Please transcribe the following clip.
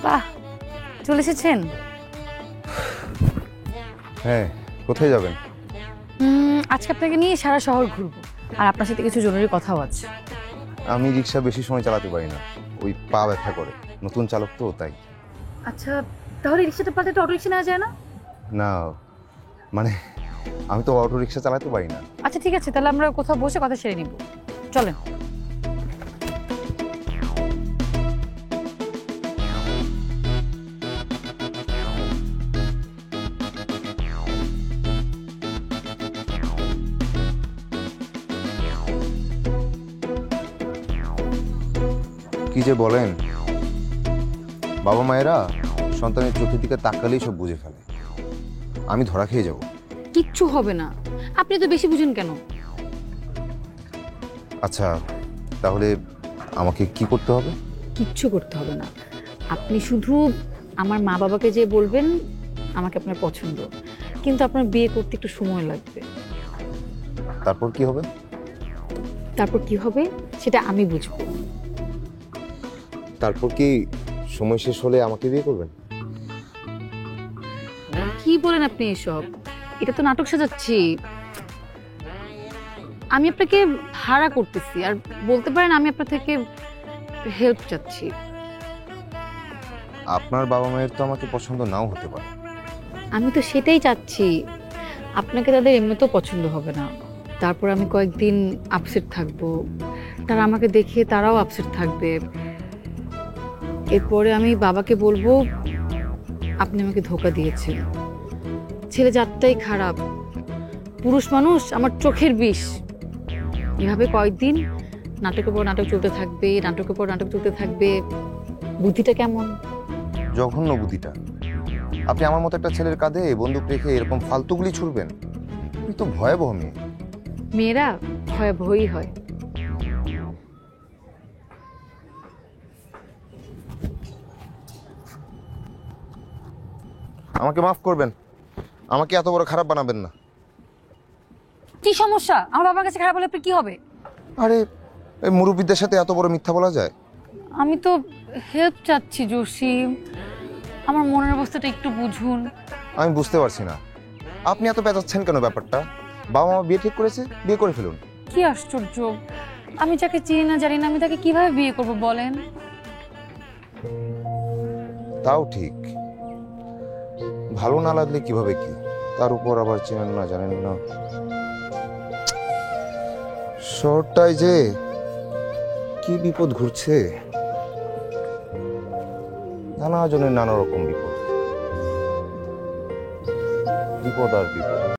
বাহ, চলে এসেছেন? হ্যাঁ, কোথায় যাবেন? আজকে আপনাকে নিয়ে সারা শহর ঘুরবো, আর আপনার সাথে কিছু জরুরি কথাও আছে। আমি রিক্সা বেশি সময় চালাতে পারি না, ওই পা ব্যথা করে। নতুন চালক তো, তাই। আচ্ছা, তাহলে রিক্সাটা পাল্টে একটা অটো রিক্সা নেওয়া যায় না? না, মানে আমি তো অটো রিক্সা চালাতে পারি না। আচ্ছা ঠিক আছে, তাহলে আমরা কোথাও বসে কথা সেরে নিব, চলেন। কি যে বলেন, বাবা মায়েরা সন্তানের চোখের দিকে তাকালেই সব বুঝে ফেলে। আমি ধরা খেয়ে যাব। কিচ্ছু হবে না, আপনি তো বেশি বুঝেন কেন? আচ্ছা, তাহলে আমাকে কি করতে হবে? কিচ্ছু করতে হবে না, আপনি শুধু আমার মা বাবাকে যে বলবেন আমাকে আপনার পছন্দ, কিন্তু আপনার বিয়ে করতে একটু সময় লাগবে। তারপর কি হবে? তারপর কি হবে সেটা আমি বুঝবো। তারপর কি সময় শেষ হলে আমাকে বিয়ে করবেন? কি বলেন আপনি এসব? এটা তো নাটক সাজাচ্ছি। আমি আপনাকে ভাড়া করতেছি, আর বলতে পারেন আমি আপনার থেকে হেল্প চাচ্ছি। আপনার বাবা মায়ের তো আমাকে পছন্দ নাও হতে পারে। আমি তো সেটাই চাচ্ছি, আপনাকে তাদের এমনিতেও পছন্দ হবে না, তারপর আমি কয়েকদিন আপসেট থাকবো, তারা আমাকে দেখে তারাও আপসেট থাকবে। এরপরে আমি বাবাকে বলবো আপনি আমাকে ধোঁকা দিয়েছেন, ছেলে জাতটাই খারাপ, পুরুষ মানুষ আমার চোখের বিষ। এভাবে কয়েকদিন নাটকের পর নাটক চলতে থাকবে, নাটকের পর নাটক চলতে থাকবে। বুদ্ধিটা কেমন? জঘন্য বুদ্ধিটা। আপনি আমার মতো একটা ছেলের কাঁধে বন্দুক রেখে এরকম ফালতুগুলি ছুড়বেন? আপনি তো ভয়াবহ মেয়ে। মেয়েরা ভয়াবহই হয়। আমাকে মাফ করবেন, আমাকে এত বড় খারাপ বানাবেন না। কি সমস্যা? আমার বাবার কাছে খারাপ হলে কি হবে? আরে, এই মুরব্বীদের সাথে এত বড় মিথ্যা বলা যায়? আমি তো হেল্প চাচ্ছি জসিম, আমার মনের অবস্থাটা একটু বুঝুন। আমি বুঝতে পারছি না আপনি এত পেঁচাচ্ছেন কেন ব্যাপারটা। বাবা মা বিয়ে ঠিক করেছে, বিয়ে করে ফেলুন। কি আশ্চর্য, আমি যাকে চিনি না জানি না আমি তাকে কিভাবে বিয়ে করব বলেন? তাও ঠিক, ভালো না লাগলে কিভাবে কি, তার উপর আবার চেনেন না জানেন না। শহরটায় যে কি বিপদ ঘুরছে, নানা জনের নানা রকম বিপদ, বিপদ আর বিপদ।